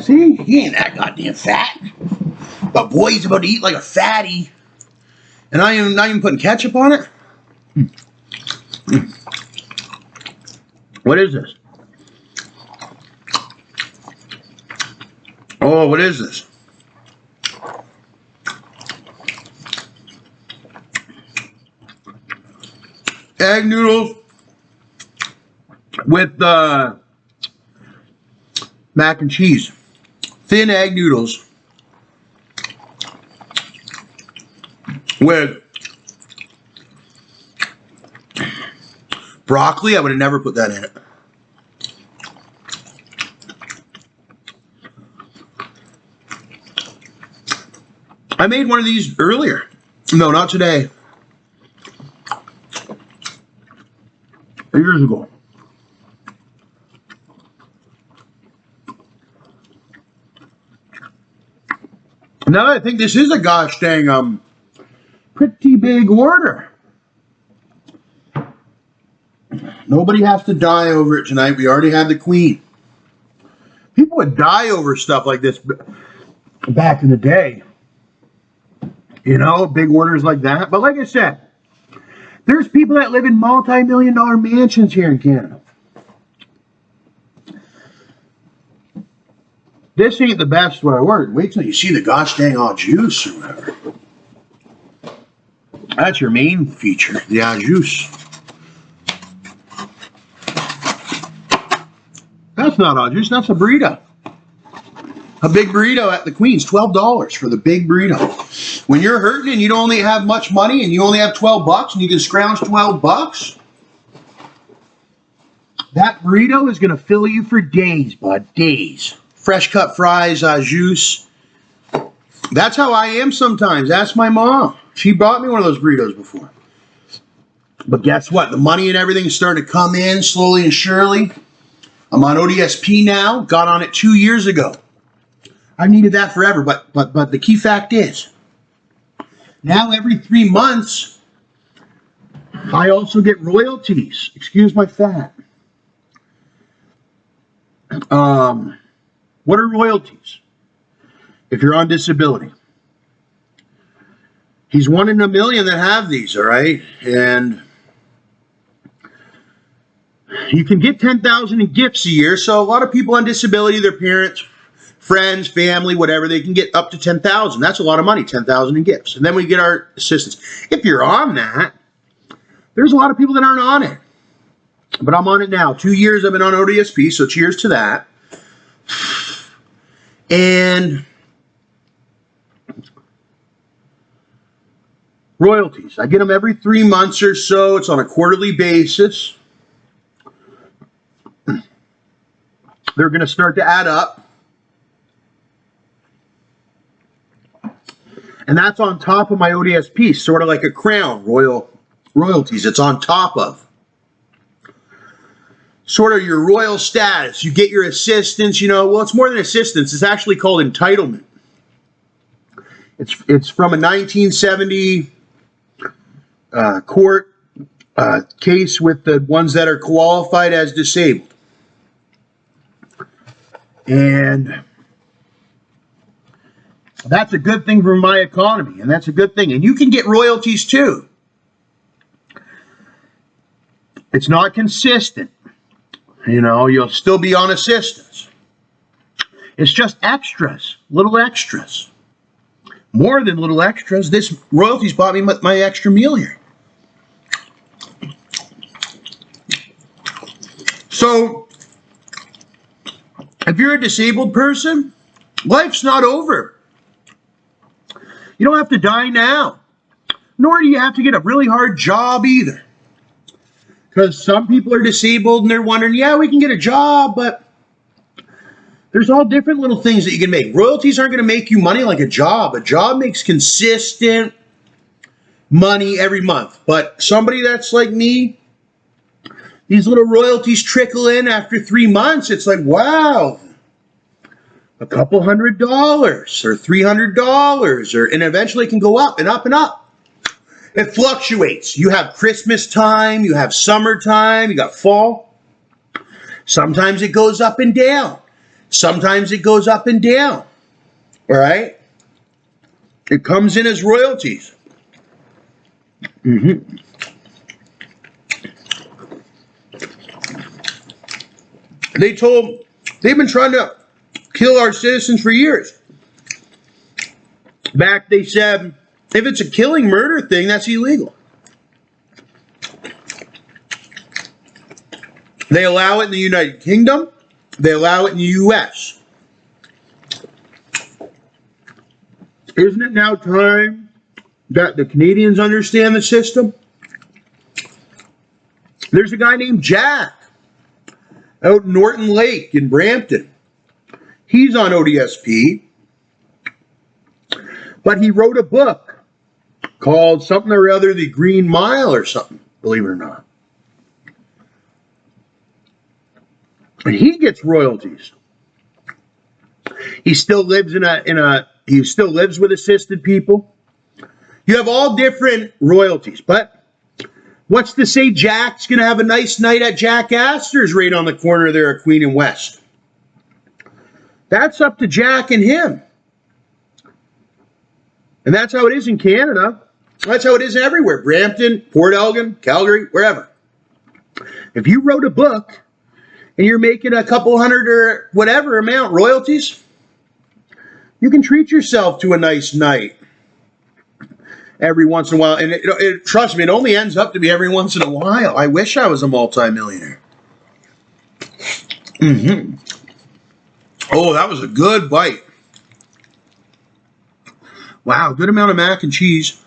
See, he ain't that goddamn fat. But boy, he's about to eat like a fatty. And I am not even putting ketchup on it. What is this? Oh, what is this? Egg noodles with mac and cheese. Thin egg noodles with broccoli. I would have never put that in it. I made one of these earlier. No, not today. Years ago. Now I think this is a gosh dang pretty big order. Nobody has to die over it tonight. We already had the queen. People would die over stuff like this back in the day. You know, big orders like that. But like I said, there's people that live in multi-million-dollar mansions here in Canada. This ain't the best way I work. Wait till you see the gosh dang au juice or whatever. That's your main feature, the au juice. That's not au juice, that's a burrito. A big burrito at the Queen's, $12 for the big burrito. When you're hurting and you don't only have much money and you only have 12 bucks and you can scrounge 12 bucks, that burrito is going to fill you for days, bud, days. Fresh cut fries, juice. That's how I am sometimes. Ask my mom. She bought me one of those burritos before. But guess what? The money and everything is starting to come in slowly and surely. I'm on ODSP now. Got on it 2 years ago. I needed that forever, but the key fact is, now every 3 months, I also get royalties. Excuse my fat. What are royalties? If you're on disability. He's 1 in a million that have these, all right? And you can get $10,000 in gifts a year. So a lot of people on disability, their parents, friends, family, whatever, they can get up to $10,000. That's a lot of money, $10,000 in gifts. And then we get our assistance. If you're on that, there's a lot of people that aren't on it. But I'm on it now. 2 years I've been on ODSP, so cheers to that. And royalties. I get them every 3 months or so. It's on a quarterly basis. They're going to start to add up. And that's on top of my ODSP, sort of like a crown, royalties. It's on top of. Sort of your royal status. You get your assistance, you know. Well, it's more than assistance. It's actually called entitlement. It's from a 1970 court case with the ones that are qualified as disabled. And that's a good thing for my economy, and that's a good thing. And you can get royalties too. It's not consistent. You know, you'll still be on assistance. It's just extras, little extras. More than little extras. This royalties bought me my extra meal here. So, if you're a disabled person, life's not over. You don't have to die now. Nor do you have to get a really hard job either. Because some people are disabled and they're wondering, yeah, we can get a job, but there's all different little things that you can make. Royalties aren't going to make you money like a job. A job makes consistent money every month. But somebody that's like me, these little royalties trickle in after 3 months. It's like, wow, a couple $100 or $300, and eventually it can go up and up and up. It fluctuates. You have Christmas time, you have summertime, you got fall. Sometimes it goes up and down. Sometimes it goes up and down. All right? It comes in as royalties. Mm-hmm. They've been trying to kill our citizens for years. Back, they said, if it's a killing murder thing, that's illegal. They allow it in the United Kingdom. They allow it in the U.S. Isn't it now time that the Canadians understand the system? There's a guy named Jack out in Norton Lake in Brampton. He's on ODSP. But he wrote a book called something or other, The Green Mile or something, believe it or not. And he gets royalties. He still lives he still lives with assisted people. You have all different royalties, but what's to say Jack's going to have a nice night at Jack Astor's right on the corner there at Queen and West? That's up to Jack and him. And that's how it is in Canada. That's how it is everywhere. Brampton, Port Elgin, Calgary, wherever. If you wrote a book and you're making a couple hundred or whatever amount royalties, you can treat yourself to a nice night every once in a while. And trust me, it only ends up to be every once in a while. I wish I was a multimillionaire. Mm-hmm. Oh, that was a good bite. Wow, good amount of mac and cheese.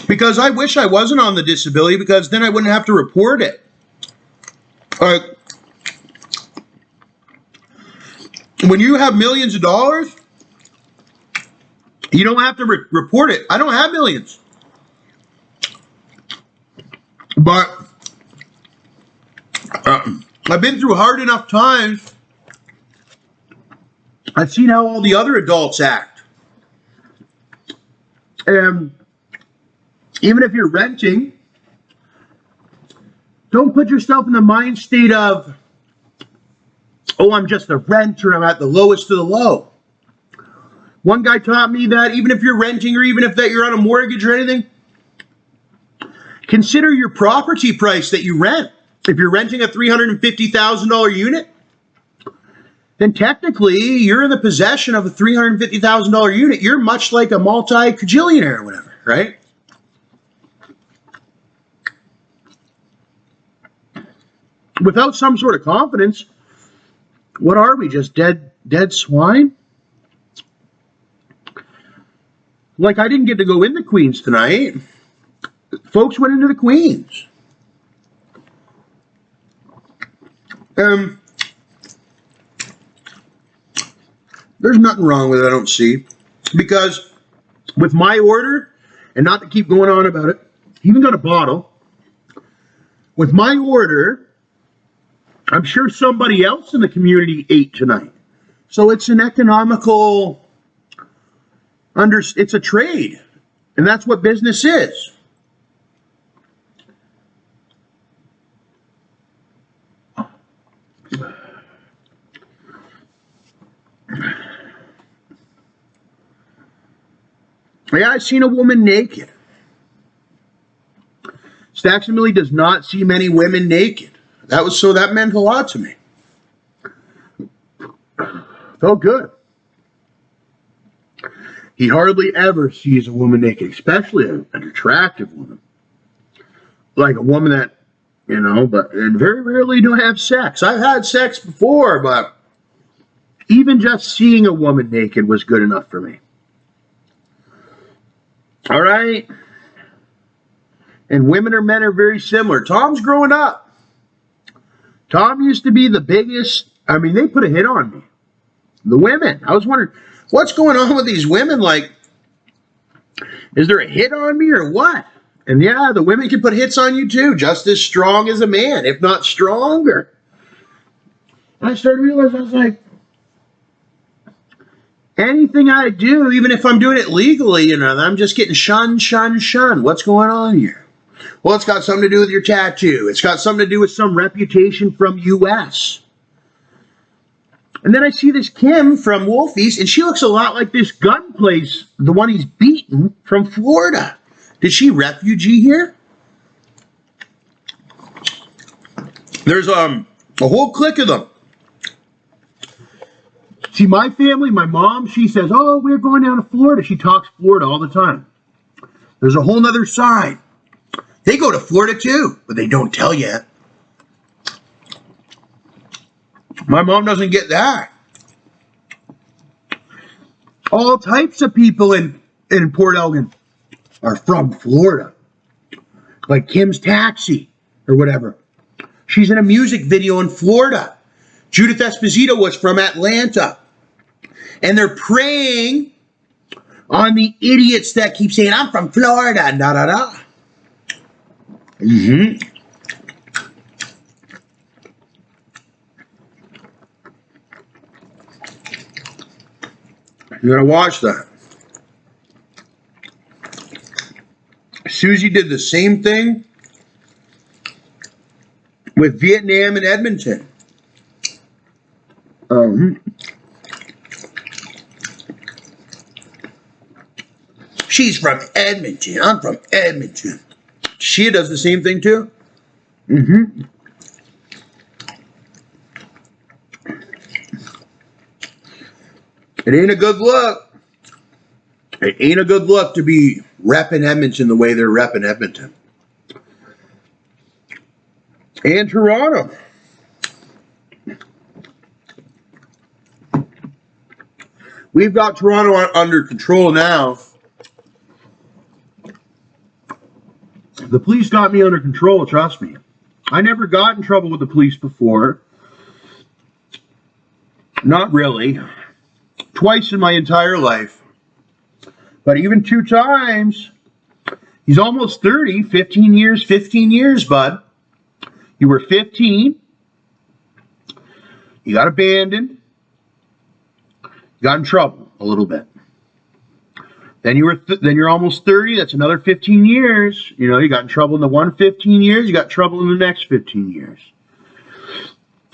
Because I wish I wasn't on the disability, because then I wouldn't have to report it. When you have millions of dollars, you don't have to report it. I don't have millions. But I've been through hard enough times. I've seen how all the other adults act. And even if you're renting, don't put yourself in the mind state of, oh, I'm just a renter, I'm at the lowest of the low. One guy taught me that even if you're renting, or even if that you're on a mortgage or anything, consider your property price that you rent. If you're renting a $350,000 unit, then technically you're in the possession of a $350,000 unit. You're much like a multi-cajillionaire or whatever, right? Without some sort of confidence, what are we, just dead swine? Like, I didn't get to go in the Queens tonight. Folks went into the Queens. There's nothing wrong with it, I don't see. Because with my order, and not to keep going on about it, even got a bottle. With my order, I'm sure somebody else in the community ate tonight. So it's an economical, it's a trade. And that's what business is. Yeah, I seen a woman naked. Stacks and Millie does not see many women naked. That meant a lot to me. Felt good. He hardly ever sees a woman naked, especially an attractive woman. Like a woman that, and very rarely do have sex. I've had sex before, but even just seeing a woman naked was good enough for me. All right? And women or men are very similar. Tom's growing up. Tom used to be the biggest. I mean, they put a hit on me. The women. I was wondering, what's going on with these women? Like, is there a hit on me or what? And yeah, the women can put hits on you too, just as strong as a man, if not stronger. And I started realizing, I was like, anything I do, even if I'm doing it legally, I'm just getting shunned. What's going on here? Well, it's got something to do with your tattoo. It's got something to do with some reputation from U.S. And then I see this Kim from Wolfie's, and she looks a lot like this gun place, the one he's beaten, from Florida. Did she refugee here? There's a whole clique of them. See, my family, my mom, she says, oh, we're going down to Florida. She talks Florida all the time. There's a whole other side. They go to Florida too, but they don't tell you. My mom doesn't get that. All types of people in Port Elgin are from Florida. Like Kim's Taxi or whatever. She's in a music video in Florida. Judith Esposito was from Atlanta. And they're preying on the idiots that keep saying, I'm from Florida, da-da-da. Mm-hmm. You gotta watch that. Susie did the same thing with Vietnam and Edmonton. She's from Edmonton. I'm from Edmonton. She does the same thing too. Mm-hmm. It ain't a good look. It ain't a good look to be repping Edmonton the way they're repping Edmonton. And Toronto. We've got Toronto under control now. The police got me under control, trust me. I never got in trouble with the police before. Not really. Twice in my entire life. But even 2 times. He's almost 30. 15 years, bud. You were 15. You got abandoned. You got in trouble a little bit. Then you're almost 30. That's another 15 years. You know, you got in trouble in the one 15 years. You got trouble in the next 15 years.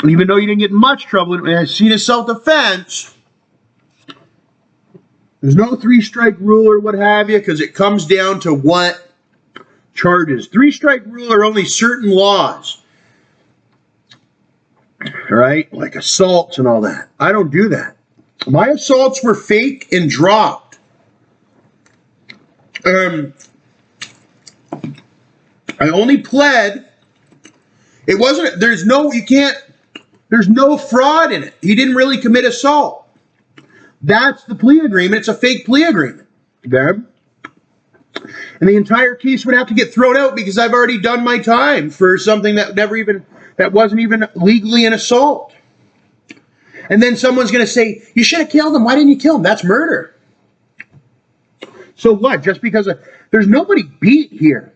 And even though you didn't get much trouble, and I seen a self-defense, there's no 3-strike rule or what have you, because it comes down to what charges. 3-strike rule are only certain laws. Right? Like assaults and all that. I don't do that. My assaults were fake and dropped. I only pled. It wasn't, there's no fraud in it. He didn't really commit assault. That's the plea agreement. It's a fake plea agreement. Okay? And the entire case would have to get thrown out because I've already done my time for something that wasn't even legally an assault. And then someone's going to say, you should have killed him. Why didn't you kill him? That's murder. So what? Just because there's nobody beat here.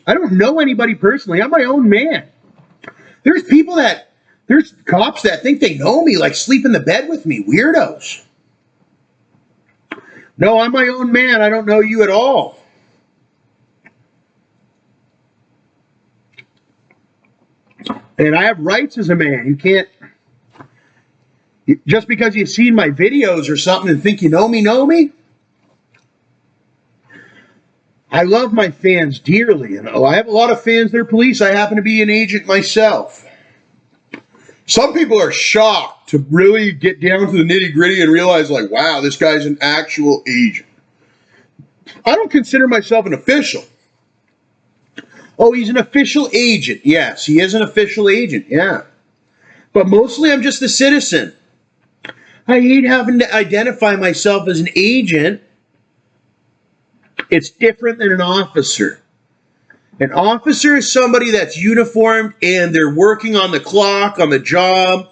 I don't know anybody personally. I'm my own man. There's cops that think they know me, like sleep in the bed with me. Weirdos. No, I'm my own man. I don't know you at all. And I have rights as a man. You can't, just because you've seen my videos or something and think you know me. I love my fans dearly. You know, I have a lot of fans that are police. I happen to be an agent myself. Some people are shocked to really get down to the nitty-gritty and realize, like, wow, this guy's an actual agent. I don't consider myself an official. Oh, he's an official agent. Yes, he is an official agent. Yeah. But mostly I'm just a citizen. I hate having to identify myself as an agent. It's different than an officer. An officer is somebody that's uniformed and they're working on the clock, on the job.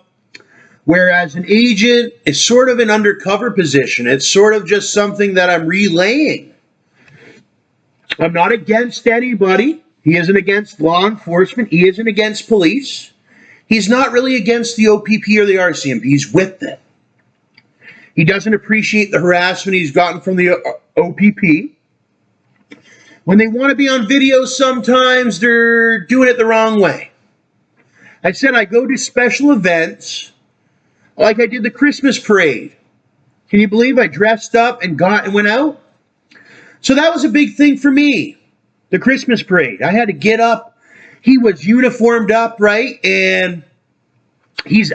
Whereas an agent is sort of an undercover position. It's sort of just something that I'm relaying. I'm not against anybody. He isn't against law enforcement. He isn't against police. He's not really against the OPP or the RCMP. He's with it. He doesn't appreciate the harassment he's gotten from the OPP. When they want to be on video, sometimes they're doing it the wrong way. I said I go to special events, like I did the Christmas parade. Can you believe I dressed up and went out? So that was a big thing for me, the Christmas parade. I had to get up. He was uniformed up, right? And he's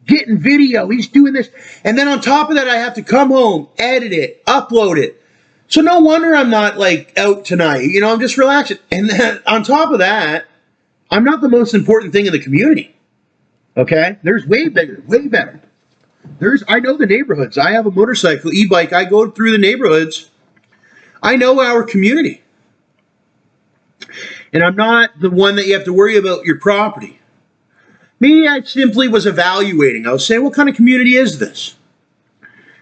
getting video. He's doing this. And then on top of that, I have to come home, edit it, upload it. So no wonder I'm not like out tonight. You know, I'm just relaxing. And then on top of that, I'm not the most important thing in the community. Okay? There's way bigger, way better. I know the neighborhoods. I have a motorcycle, e-bike. I go through the neighborhoods. I know our community. And I'm not the one that you have to worry about your property. Me, I simply was evaluating. I was saying, what kind of community is this?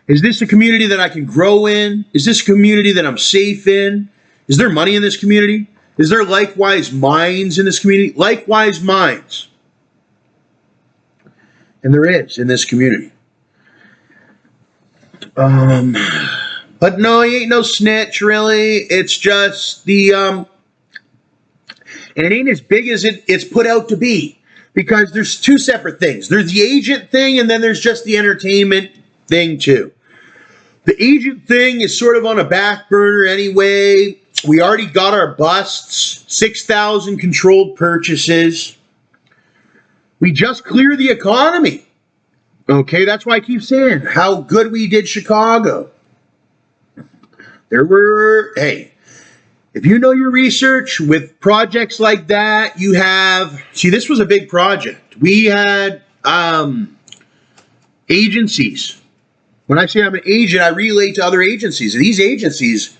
Is this a community that I can grow in? Is this a community that I'm safe in? Is there money in this community? Is there likewise minds in this community? Likewise minds. And there is in this community. But no, he ain't no snitch, really. It's just and it ain't as big as it's put out to be. Because there's two separate things. There's the agent thing, and then there's just the entertainment thing, too. The agent thing is sort of on a back burner anyway. We already got our busts, 6,000 controlled purchases. We just cleared the economy. Okay, that's why I keep saying how good we did Chicago. If you know your research with projects like that, this was a big project. We had agencies. When I say I'm an agent, I relate to other agencies. And these agencies,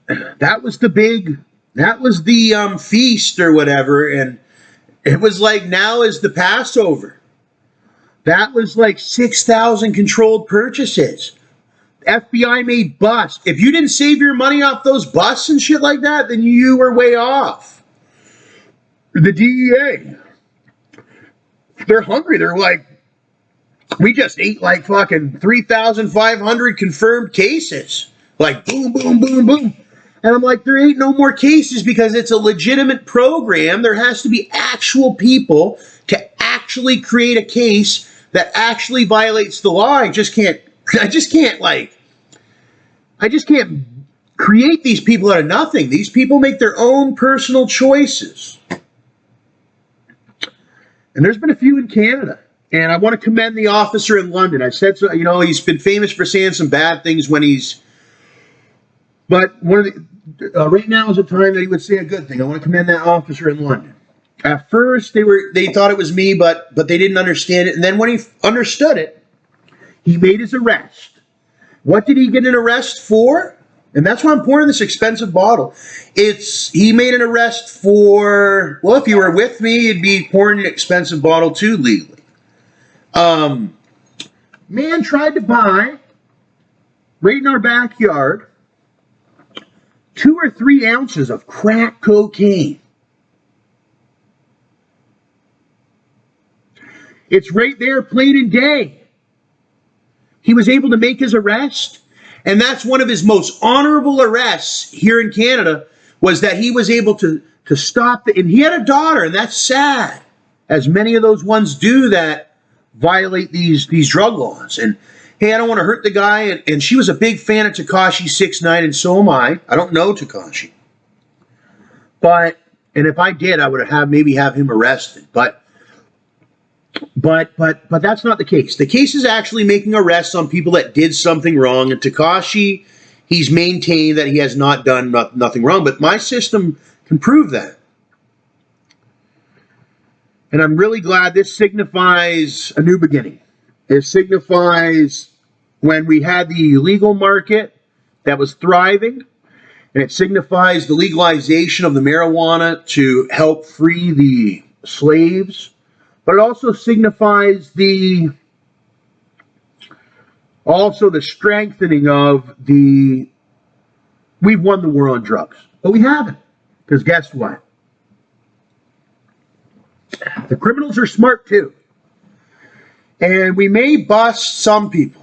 that was the feast or whatever. And it was like, now is the Passover. That was like 6,000 controlled purchases. FBI made busts. If you didn't save your money off those busts and shit like that, then you were way off. The DEA, they're hungry. They're like, we just ate like fucking 3,500 confirmed cases. Like boom, boom, boom, boom. And I'm like, there ain't no more cases because it's a legitimate program. There has to be actual people to actually create a case that actually violates the law. I just can't create these people out of nothing. These people make their own personal choices. And there's been a few in Canada. And I want to commend the officer in London. I said so, he's been famous for saying some bad things when but right now is a time that he would say a good thing. I want to commend that officer in London. At first, they thought it was me, but they didn't understand it. And then when he understood it, he made his arrest. What did he get an arrest for? And that's why I'm pouring this expensive bottle. He made an arrest for, well, if you were with me, you'd be pouring an expensive bottle too legally. Man tried to buy, right in our backyard, 2 or 3 ounces of crack cocaine. It's right there, plain and day. He was able to make his arrest, and that's one of his most honorable arrests here in Canada, was that he was able to stop it. And he had a daughter, and that's sad, as many of those ones do that violate these drug laws. And hey, I don't want to hurt the guy, and she was a big fan of Tekashi 6ix9ine, and so am I. I don't know Tekashi. And if I did, I would maybe have him arrested. But that's not the case. The case is actually making arrests on people that did something wrong. And Tekashi, he's maintained that he has not done nothing wrong. But my system can prove that. And I'm really glad this signifies a new beginning. It signifies when we had the illegal market that was thriving. And it signifies the legalization of the marijuana to help free the slaves. But it also signifies the strengthening of we've won the war on drugs. But we haven't. Because guess what? The criminals are smart too. And we may bust some people.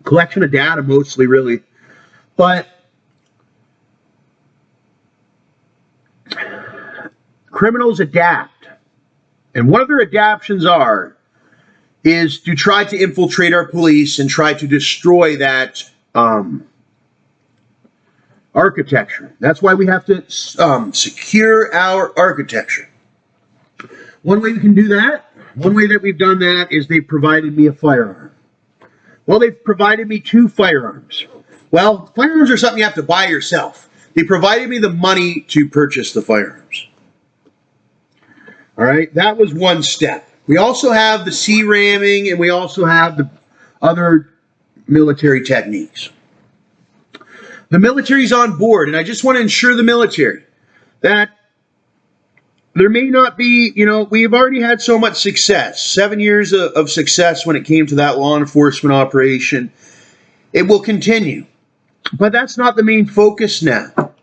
Collection of data mostly, really. But criminals adapt. And one of their adaptations is to try to infiltrate our police and try to destroy that architecture. That's why we have to secure our architecture. One way we can do that, one way that we've done that is they've provided me a firearm. Well, they've provided me 2 firearms. Well, firearms are something you have to buy yourself. They provided me the money to purchase the firearms. All right, that was one step. We also have the C-ramming, and we also have the other military techniques. The military's on board, and I just want to ensure the military that there may not be, we've already had so much success, 7 years of success when it came to that law enforcement operation. It will continue, but that's not the main focus now.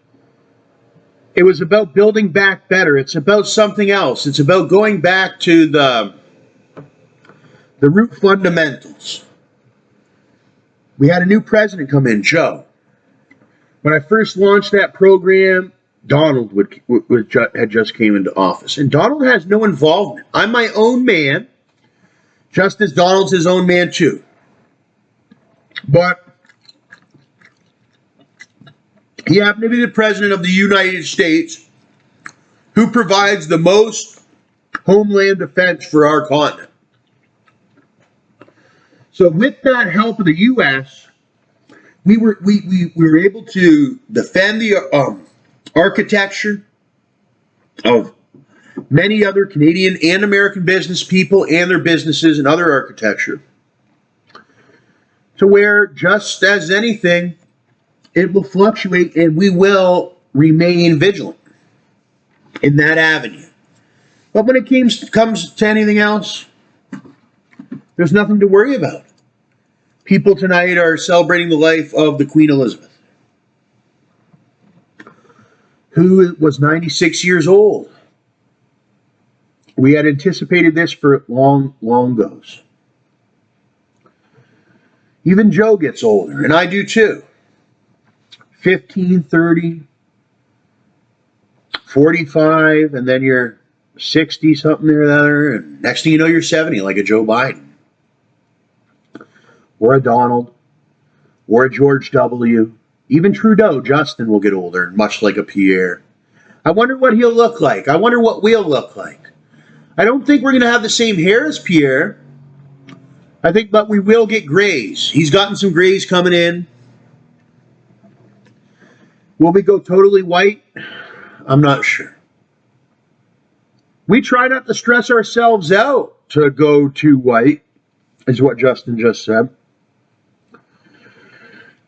It was about building back better. It's about something else. It's about going back to the root fundamentals. We had a new president come in, Joe. When I first launched that program, Donald had just came into office. And Donald has no involvement. I'm my own man, just as Donald's his own man too. But he happened to be the president of the United States who provides the most homeland defense for our continent. So with that help of the U.S., we were able to defend the architecture of many other Canadian and American business people and their businesses and other architecture, to where, just as anything, it will fluctuate and we will remain vigilant in that avenue. But when it comes to anything else, there's nothing to worry about. People tonight are celebrating the life of the Queen Elizabeth, who was 96 years old. We had anticipated this for long goes. Even Joe gets older, and I do too. 15, 30, 45, and then you're 60 something or the other, and next thing you know you're 70, like a Joe Biden, or a Donald, or a George W. Even Trudeau, Justin, will get older, much like a Pierre. I wonder what he'll look like. I wonder what we'll look like. I don't think we're going to have the same hair as Pierre. But we will get grays. He's gotten some grays coming in. Will we go totally white? I'm not sure. We try not to stress ourselves out to go too white, is what Justin just said.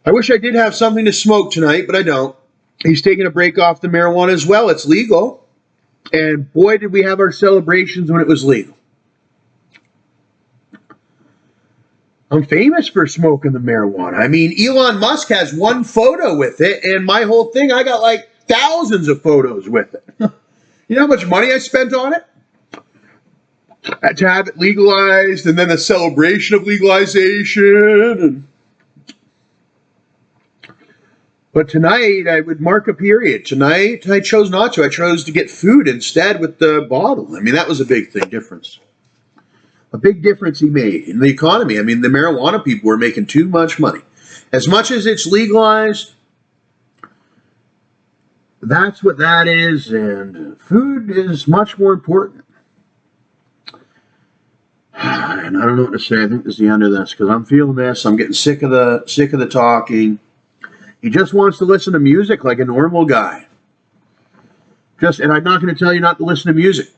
I wish I did have something to smoke tonight, but I don't. He's taking a break off the marijuana as well. It's legal. And boy, did we have our celebrations when it was legal. I'm famous for smoking the marijuana. I mean, Elon Musk has one photo with it, and my whole thing, I got like thousands of photos with it. You know how much money I spent on it? To have it legalized, and then the celebration of legalization. But tonight, I would mark a period. Tonight, I chose not to. I chose to get food instead with the bottle. I mean, that was a big difference. A big difference he made in the economy. I mean, the marijuana people were making too much money. As much as it's legalized, that's what that is, and food is much more important. And I don't know what to say. I think this is the end of this, because I'm feeling this. I'm getting sick of the talking. He just wants to listen to music like a normal guy. And I'm not going to tell you not to listen to music.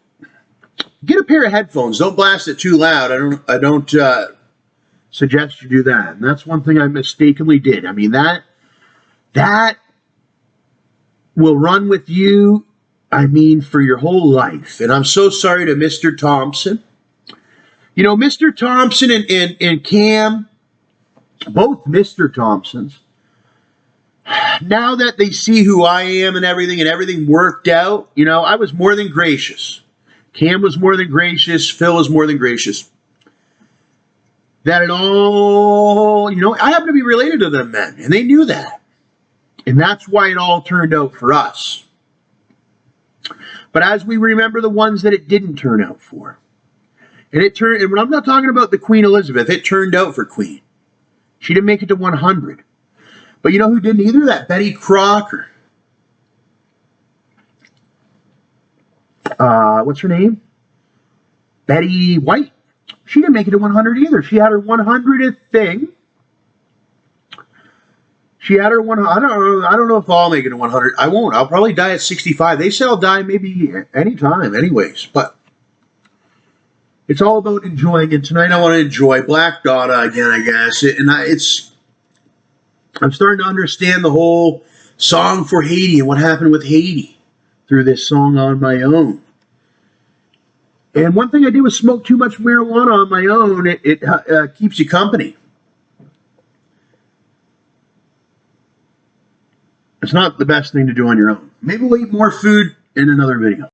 Get a pair of headphones. Don't blast it too loud. I don't suggest you do that. And that's one thing I mistakenly did. I mean, that will run with you, for your whole life. And I'm so sorry to Mr. Thompson. You know, Mr. Thompson and Cam, both Mr. Thompsons, now that they see who I am and everything worked out, I was more than gracious. Cam was more than gracious. Phil was more than gracious. That it all, I happen to be related to them men, and they knew that. And that's why it all turned out for us. But as we remember the ones that it didn't turn out for. And when I'm not talking about the Queen Elizabeth, it turned out for Queen. She didn't make it to 100. But you know who didn't either? That Betty Crocker. What's her name? Betty White. She didn't make it to 100 either. She had her 100th thing. She had her one. I don't know if I'll make it to 100. I won't. I'll probably die at 65. They say I'll die maybe anytime, anyways. But it's all about enjoying. And tonight I want to enjoy Black Dada again, I guess. I'm starting to understand the whole song for Haiti and what happened with Haiti through this song on my own. And one thing I did was smoke too much marijuana on my own. It keeps you company. It's not the best thing to do on your own. Maybe we'll eat more food in another video.